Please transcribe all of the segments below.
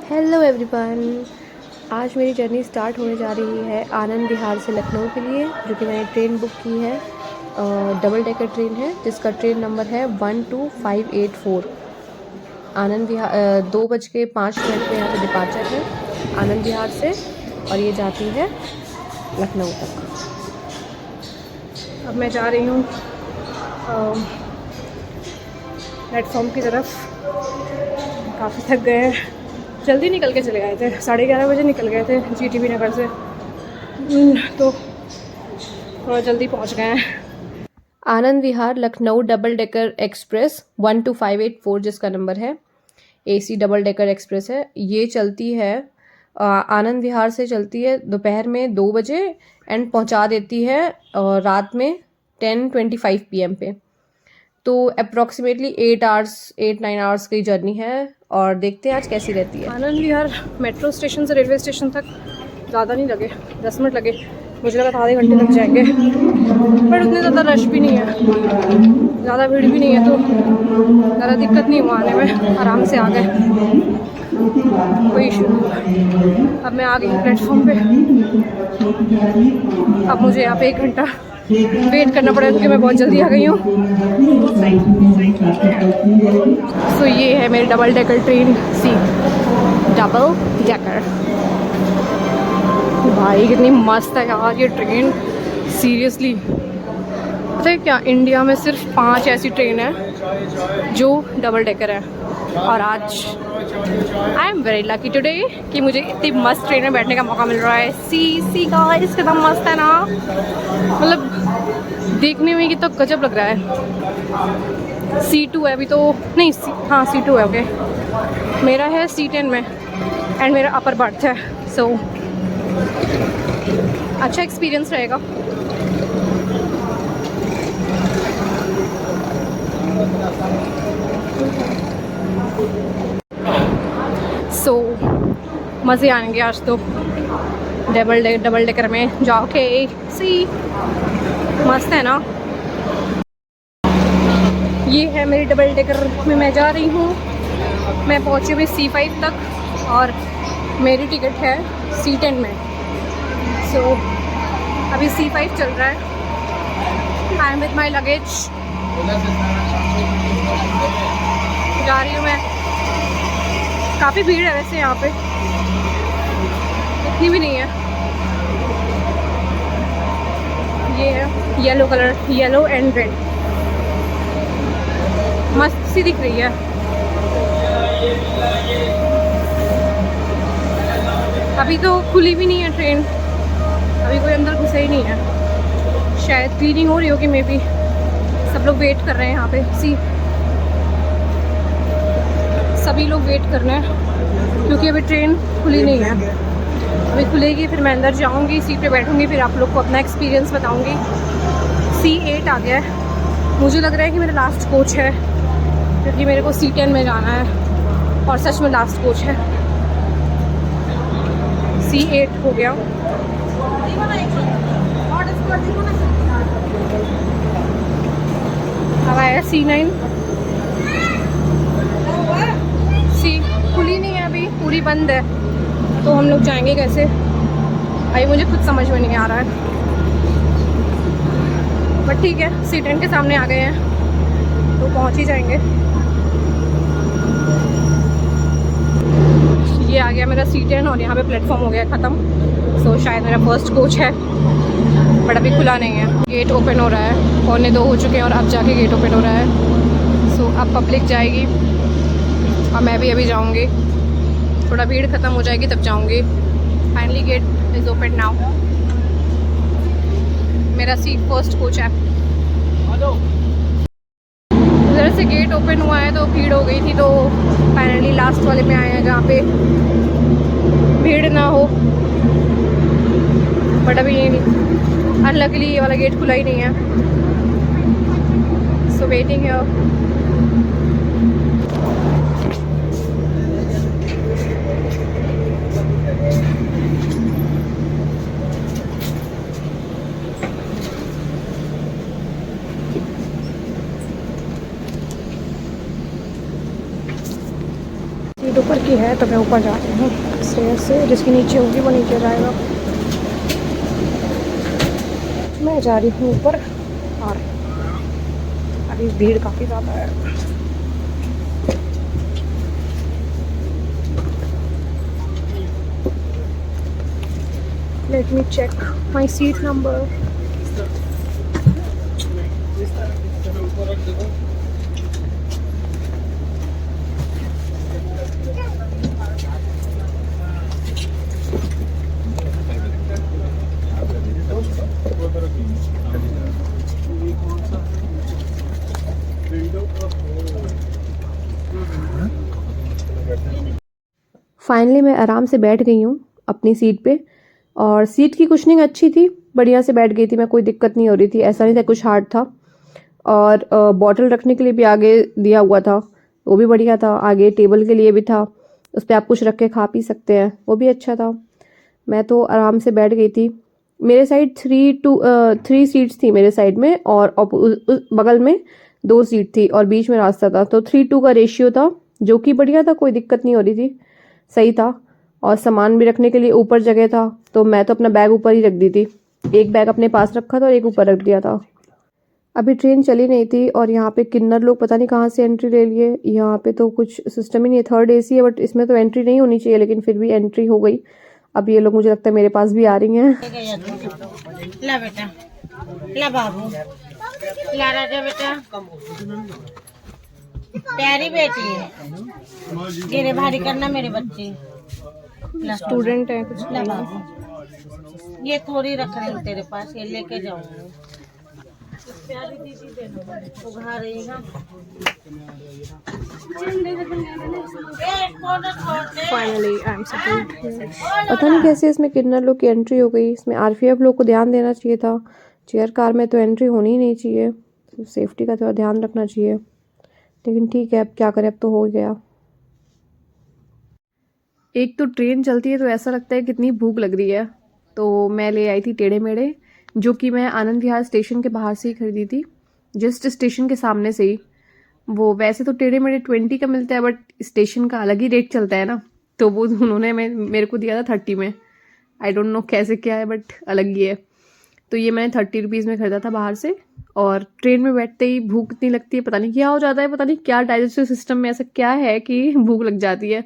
Hello everyone. आज मेरी journey start होने जा रही है आनंद विहार से लखनऊ के लिए, जो कि मैंने ट्रेन बुक की है। डबल डेकर ट्रेन है जिसका ट्रेन नंबर है 12584। आनंद विहार 2:05 पे यहाँ पे डिपार्चर है आनंद विहार से, और ये जाती है लखनऊ तक। अब मैं जा रही हूँ प्लेटफॉर्म की तरफ। काफ़ी थक गए हैं, जल्दी निकल के चले गए थे, 11:30 बजे निकल गए थे जीटीबी नगर से, तो थोड़ा जल्दी पहुंच गए हैं। Anand Vihar Lucknow double decker express 12584 जिसका नंबर है, एसी डबल डेकर एक्सप्रेस है। ये चलती है आनंद विहार से, चलती है दोपहर में 2 बजे एंड पहुंचा देती है रात में 10:25 PM पे। तो अप्रॉक्सीमेटली 8-9 आवर्स की जर्नी है, और देखते हैं आज कैसी रहती है। आनंद विहार मेट्रो स्टेशन से रेलवे स्टेशन तक ज़्यादा नहीं लगे, 10 मिनट लगे। मुझे लगा आधे घंटे लग जाएंगे, बट उतने ज़्यादा रश भी नहीं है, ज़्यादा भीड़ भी नहीं है, तो ज़्यादा दिक्कत नहीं हुआ आने में, आराम से आ गए, कोई इशू नहीं। अब मैं आ गई प्लेटफॉर्म पे। अब मुझे यहाँ पे 1 घंटा वेट करना पड़ेगा क्योंकि मैं बहुत जल्दी आ गई हूँ। सो ये है मेरी double decker train see double decker. भाई कितनी मस्त है यार ये ट्रेन, सीरियसली। पता है क्या, इंडिया में सिर्फ 5 ऐसी ट्रेन है जो डबल डेकर है, और आज I am very lucky today कि मुझे इतनी मस्त ट्रेन में बैठने का मौका मिल रहा है। सी गाइस कितना मस्त है ना, मतलब देखने में कितना गजब लग रहा है। C2 है अभी तो नहीं, हाँ C2 है, ओके। मेरा है C10 में एंड मेरा अपर बर्थ है, सो अच्छा एक्सपीरियंस रहेगा। सो मज़े आएंगे आज तो डबल डेकर में जाओ के। सी मस्त है ना। ये है मेरी डबल डेकर में मैं जा रही हूँ। मैं पहुँची हुई C5 तक और मेरी टिकट है C10 में। सो अभी C5 चल रहा है। I am with my luggage, जा रही हूँ मैं। काफ़ी भीड़ है वैसे यहाँ पे, इतनी भी नहीं है। ये है yellow colour, yellow and red, मस्त सी दिख रही है। अभी तो खुली भी नहीं है ट्रेन, अभी कोई अंदर घुसा ही नहीं है। शायद क्लीनिंग हो रही होगी, मे बी। सब लोग वेट कर रहे हैं यहाँ पे। सी सभी लोग वेट कर रहे हैं क्योंकि अभी ट्रेन खुली नहीं है। अभी खुलेगी फिर मैं अंदर जाऊँगी, सीट पे बैठूँगी, फिर आप लोग को अपना एक्सपीरियंस बताऊँगी। C8 आ गया है, मुझे लग रहा है कि मेरा लास्ट कोच है क्योंकि मेरे को C10 में जाना है, और सच में लास्ट कोच है। C8 हो गया। अब आया C9। सी खुली नहीं है अभी, पूरी बंद है, तो हम लोग जाएंगे कैसे, अभी मुझे खुद समझ में नहीं आ रहा है। बट ठीक है, C10 के सामने आ गए हैं तो पहुंच ही जाएंगे। ये आ गया मेरा C10 और यहाँ पे प्लेटफॉर्म हो गया ख़त्म। सो शायद मेरा फर्स्ट कोच है, बट अभी खुला नहीं है। गेट ओपन हो रहा है, 1:45 हो चुके हैं और अब जाके गेट ओपन हो रहा है। सो अब पब्लिक जाएगी और मैं भी अभी जाऊँगी, थोड़ा भीड़ ख़त्म हो जाएगी तब जाऊँगी। Finally get is open now. मेरा फर्स्ट कोच है। उधर से गेट ओपन हुआ है तो भीड़ हो गई थी, तो फाइनली लास्ट वाले में आए हैं जहाँ पे भीड़ ना हो। बट अभी अनलकीली ये वाला गेट खुला ही नहीं है, सो वेटिंग है। सीट ऊपर की है तो मैं ऊपर जा रही हूँ स्टेयर से, जिसकी नीचे होगी वो नीचे जाएगा। मैं जा रही हूँ ऊपर और अभी भीड़ काफ़ी ज़्यादा है। Let me check my seat number. Finally मैं आराम से बैठ गई हूँ अपनी सीट पे, और सीट की कुशनिंग अच्छी थी, बढ़िया से बैठ गई थी मैं, कोई दिक्कत नहीं हो रही थी, ऐसा नहीं था कुछ हार्ड था। और बॉटल रखने के लिए भी आगे दिया हुआ था, वो भी बढ़िया था। आगे टेबल के लिए भी था, उस पर आप कुछ रख के खा पी सकते हैं, वो भी अच्छा था। मैं तो आराम से बैठ गई थी। मेरे साइड 3 सीट्स थी मेरे साइड में, और बगल में 2 सीट थी और बीच में रास्ता था, तो 3-2 का रेशियो था, जो कि बढ़िया था, कोई दिक्कत नहीं हो रही थी, सही था। और सामान भी रखने के लिए ऊपर जगह था, तो मैं तो अपना बैग ऊपर ही रख दी थी। एक बैग अपने पास रखा था और एक ऊपर रख दिया था। अभी ट्रेन चली नहीं थी और यहाँ पे किन्नर लोग पता नहीं कहाँ से एंट्री ले लिए। यहाँ पे तो कुछ सिस्टम ही नहीं है, 3rd AC है, बट इसमें तो एंट्री नहीं होनी चाहिए, लेकिन फिर भी एंट्री हो गई। अब ये लोग मुझे लगता है मेरे पास भी आ रही हैं। ला बेटा, ला बाबू, ला राजा बेटा, प्यारी बेटी है, गिरे भारी करना मेरे बच्चे। स्टूडेंट है कुछ। ला बाबू, ये थोड़ी रख रही हूँ तेरे पास, ये लेके जाऊंगी। प्यारी दीदी दे दो, उघा रही है। Finally I am settled. पता नहीं कैसे इसमें किन्नर लोग की एंट्री हो गई। इसमें RPF लोग को ध्यान देना चाहिए था। चेयर कार में तो एंट्री होनी ही नहीं चाहिए, सेफ्टी का थोड़ा ध्यान रखना चाहिए, लेकिन ठीक है, अब क्या करें, अब तो हो गया। एक तो ट्रेन चलती है तो ऐसा लगता है कितनी भूख लग रही है, तो मैं ले आई थी टेढ़े मेढ़े, जो कि मैं आनंद विहार स्टेशन के बाहर से ही खरीदी थी, जस्ट स्टेशन के सामने से ही। वो वैसे तो टेढ़े मेढ़े 20 का मिलता है, बट स्टेशन का अलग ही रेट चलता है ना, तो वो उन्होंने मेरे को दिया था 30 में। आई डोंट नो कैसे क्या है, बट अलग ही है। तो ये मैंने 30 रुपीज़ में खरीदा था बाहर से। और ट्रेन में बैठते ही भूख इतनी लगती है, पता नहीं क्या हो जाता है, पता नहीं क्या डाइजेस्टिव सिस्टम में ऐसा क्या है कि भूख लग जाती है।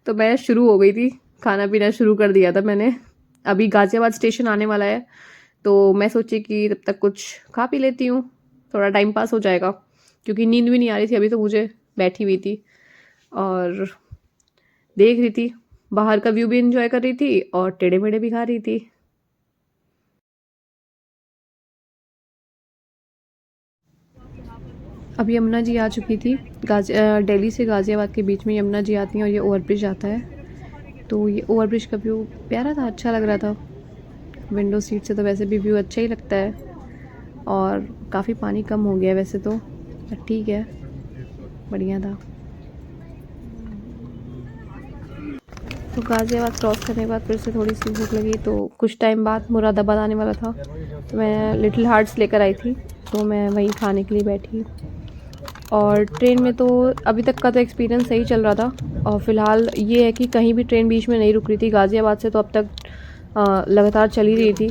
तो मैं शुरू हो गई थी, खाना पीना शुरू कर दिया था मैंने। अभी गाज़ियाबाद स्टेशन आने वाला है, तो मैं सोची कि तब तक कुछ खा पी लेती हूँ, थोड़ा टाइम पास हो जाएगा, क्योंकि नींद भी नहीं आ रही थी अभी तो मुझे, बैठी हुई थी और देख रही थी, बाहर का व्यू भी एंजॉय कर रही थी और टेढ़े मेढ़े भी खा रही थी। अब यमुना जी आ चुकी थी। दिल्ली से गाज़ियाबाद के बीच में यमुना जी आती हैं और ये ओवरब्रिज आता है। तो ये ओवरब्रिज का व्यू प्यारा था, अच्छा लग रहा था। विंडो सीट से तो वैसे भी व्यू अच्छा ही लगता है, और काफ़ी पानी कम हो गया है वैसे तो, ठीक है, बढ़िया था। तो गाज़ियाबाद क्रॉस करने के बाद फिर से थोड़ी सी भूख लगी, तो कुछ टाइम बाद मुरादाबाद आने वाला था, तो मैं लिटिल हार्ट्स लेकर आई थी, तो मैं वहीं खाने के लिए बैठी। और ट्रेन में तो अभी तक का तो एक्सपीरियंस सही चल रहा था, और फ़िलहाल ये है कि कहीं भी ट्रेन बीच में नहीं रुक रही थी। गाज़ियाबाद से तो अब तक लगातार चल ही रही थी,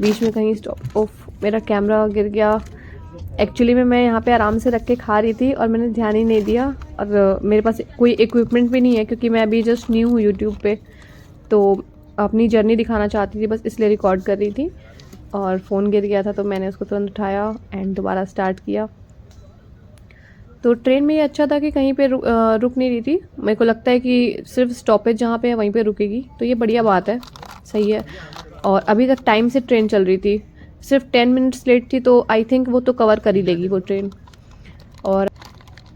बीच में कहीं स्टॉप। ऑफ, मेरा कैमरा गिर गया। एक्चुअली में मैं यहाँ पे आराम से रख के खा रही थी और मैंने ध्यान ही नहीं दिया, और मेरे पास कोई इक्विपमेंट भी नहीं है, क्योंकि मैं अभी जस्ट न्यू हूँ यूट्यूब पे, तो अपनी जर्नी दिखाना चाहती थी, बस इसलिए रिकॉर्ड कर रही थी, और फ़ोन गिर गया था, तो मैंने उसको तुरंत उठाया एंड दोबारा स्टार्ट किया। तो ट्रेन में ये अच्छा था कि कहीं पे रुक नहीं रही थी। मेरे को लगता है कि सिर्फ स्टॉपेज जहाँ पे है वहीं पे रुकेगी, तो ये बढ़िया बात है, सही है। और अभी तक टाइम से ट्रेन चल रही थी, सिर्फ 10 मिनट्स लेट थी, तो आई थिंक वो तो कवर कर ही लेगी वो ट्रेन। और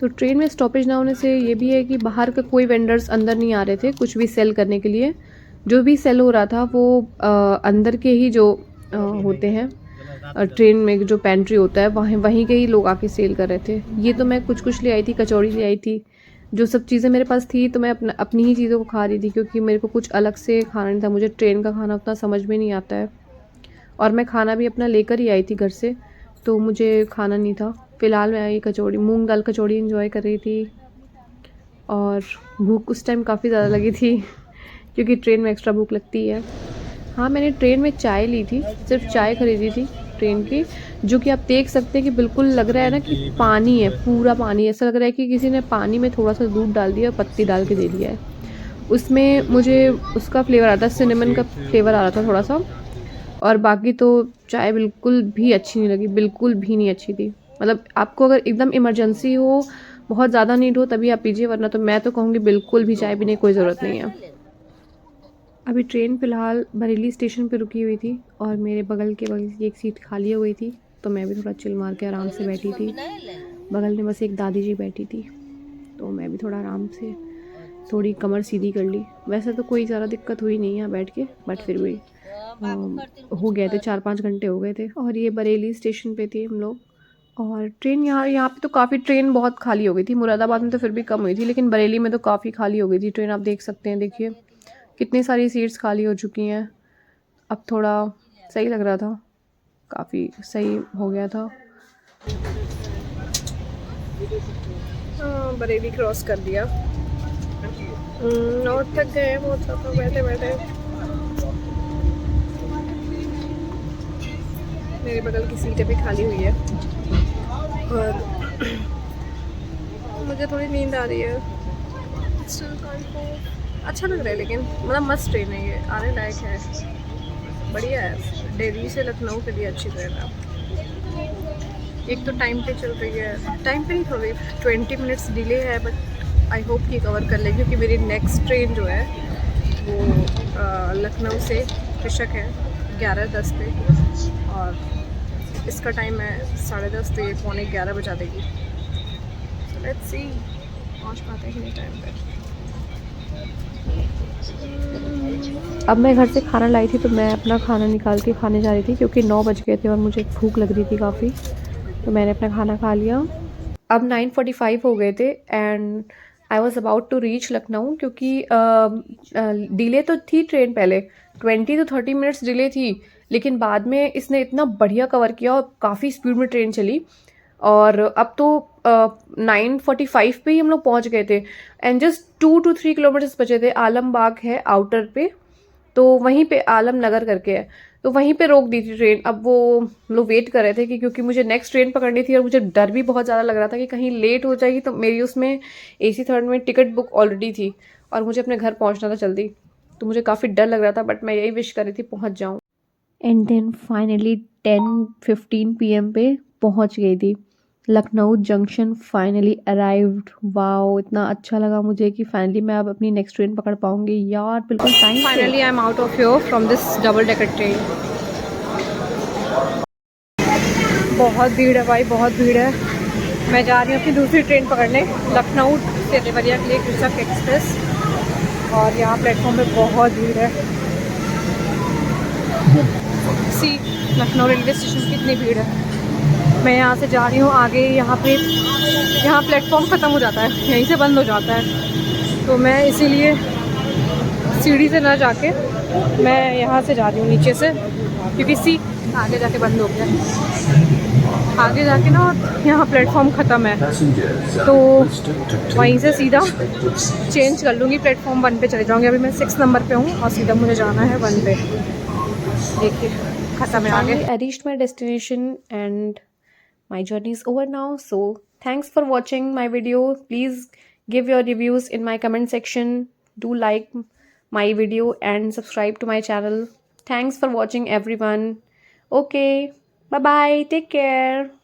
तो ट्रेन में स्टॉपेज ना होने से ये भी है कि बाहर का कोई वेंडर्स अंदर नहीं आ रहे थे कुछ भी सेल करने के लिए। जो भी सेल हो रहा था वो अंदर के ही जो होते हैं, ट्रेन में जो पेंट्री होता है वहीं के ही लोग आके सेल कर रहे थे। ये तो मैं कुछ ले आई थी, कचौड़ी ले आई थी, जो सब चीज़ें मेरे पास थी, तो मैं अपनी ही चीज़ों को खा रही थी, क्योंकि मेरे को कुछ अलग से खाना नहीं था। मुझे ट्रेन का खाना उतना समझ में नहीं आता है, और मैं खाना भी अपना लेकर ही आई थी घर से, तो मुझे खाना नहीं था। फ़िलहाल मैं ये कचौड़ी, मूंग दाल कचौड़ी एंजॉय कर रही थी। और भूख उस टाइम काफ़ी ज़्यादा लगी थी क्योंकि ट्रेन में एक्स्ट्रा भूख लगती है। हाँ, मैंने ट्रेन में चाय ली थी, सिर्फ चाय खरीदी थी ट्रेन की, जो कि आप देख सकते हैं कि बिल्कुल लग रहा है ना कि पानी है, पूरा पानी। ऐसा लग रहा है कि किसी ने पानी में थोड़ा सा दूध डाल दिया और पत्ती डाल के दे दिया है। उसमें मुझे उसका फ्लेवर आता है, सिनेमन का फ्लेवर आ रहा था थोड़ा सा, और बाकी तो चाय बिल्कुल भी अच्छी नहीं लगी, बिल्कुल भी नहीं अच्छी थी। मतलब आपको अगर एकदम इमरजेंसी हो, बहुत ज़्यादा नीड हो तभी आप पीजिए, वरना तो मैं तो कहूँगी बिल्कुल भी चाय पीने की कोई ज़रूरत नहीं है। अभी ट्रेन फ़िलहाल बरेली स्टेशन पे रुकी हुई थी और मेरे बगल की एक सीट खाली हो गई थी, तो मैं भी थोड़ा चिल मार के आराम से बैठी थी। बगल में बस एक दादी जी बैठी थी, तो मैं भी थोड़ा आराम से थोड़ी कमर सीधी कर ली। वैसे तो कोई ज़्यादा दिक्कत हुई नहीं यहाँ बैठ के, बट फिर भी हो गए थे, 4-5 घंटे हो गए थे। और ये बरेली स्टेशन पे थे हम लोग। और ट्रेन यहाँ पे तो काफ़ी ट्रेन बहुत खाली हो गई थी। मुरादाबाद में तो फिर भी कम हुई थी, लेकिन बरेली में तो काफ़ी खाली हो गई थी ट्रेन। आप देख सकते हैं, देखिए कितनी सारी सीट्स खाली हो चुकी हैं। अब थोड़ा सही लग रहा था, काफ़ी सही हो गया था। हाँ, बरेली क्रॉस कर दिया और थक गए बहुत ज़्यादा बैठे बैठे। मेरे बगल की सीटें भी खाली हुई है और मुझे थोड़ी नींद आ रही है। अच्छा लग रहा है, लेकिन मतलब मस्त ट्रेन है ये, आने लायक है, बढ़िया है। दिल्ली से लखनऊ के लिए अच्छी ट्रेन है। एक तो टाइम पे चल रही है, टाइम पे नहीं थोड़ी 20 मिनट्स डिले है, बट आई होप कि कवर कर लेगी, क्योंकि मेरी नेक्स्ट ट्रेन जो है वो लखनऊ से कृषक है 11:10 पे, और इसका टाइम है 10:30, तो ये 10:45 बजा देगी। सो लेट्स सी पहुँच पाते हैं कि नहीं टाइम पे। अब मैं घर से खाना लाई थी, तो मैं अपना खाना निकाल के खाने जा रही थी, क्योंकि 9 बज गए थे और मुझे भूख लग रही थी काफ़ी, तो मैंने अपना खाना खा लिया। अब 9:45 हो गए थे and I was about to reach Lucknow, क्योंकि डिले तो थी ट्रेन पहले, 20 to 30 मिनट्स डिले थी, लेकिन बाद में इसने इतना बढ़िया कवर किया और काफ़ी स्पीड में ट्रेन चली। और अब तो 9:45 पे ही हम लोग पहुंच गए थे एंड जस्ट 2 to 3 किलोमीटर्स बचे थे। आलमबाग है आउटर पे, तो वहीं पे आलम नगर करके है, तो वहीं पे रोक दी थी ट्रेन। अब वो लोग वेट कर रहे थे कि क्योंकि मुझे नेक्स्ट ट्रेन पकड़नी थी और मुझे डर भी बहुत ज़्यादा लग रहा था कि कहीं लेट हो जाएगी, तो मेरी उसमें AC थर्ड में टिकट बुक ऑलरेडी थी और मुझे अपने घर पहुंचना था जल्दी, तो मुझे काफ़ी डर लग रहा था, बट मैं यही विश कर रही थी पहुंच जाऊं। एंड देन फाइनली 10:15 PM पे पहुंच गई थी Lucknow junction. Finally arrived. Wow, इतना अच्छा लगा मुझे कि फाइनली मैं अब अपनी नेक्स्ट ट्रेन पकड़ पाऊंगी यार, बिल्कुल time. Finally I am out of here from this double decker train. बहुत भीड़ है भाई, बहुत भीड़ है। मैं जा रही हूँ अपनी दूसरी ट्रेन पकड़ने, लखनऊ से देवरिया के लिए कृषक एक्सप्रेस, और यहाँ प्लेटफॉर्म पे बहुत भीड़ है। सी लखनऊ रेलवे स्टेशन की कितनी भीड़ है। मैं यहाँ से जा रही हूँ आगे, यहाँ प्लेटफॉर्म ख़त्म हो जाता है, यहीं से बंद हो जाता है, तो मैं इसीलिए सीढ़ी से ना जाके मैं यहाँ से जा रही हूँ नीचे से, क्योंकि आगे जाके बंद हो गया। आगे जाके ना यहाँ प्लेटफॉर्म ख़त्म है, तो वहीं से सीधा चेंज कर लूँगी, प्लेटफॉर्म 1 पे चले जाऊँगी। अभी मैं 6 नंबर पे हूँ और सीधा मुझे जाना है 1 पे। देखिए ख़त्म है आगे। I reached my destination and my journey is over now. So thanks for watching my video. Please give your reviews in my comment section. Do like my video and subscribe to my channel. Thanks for watching everyone. Okay, bye bye, take care.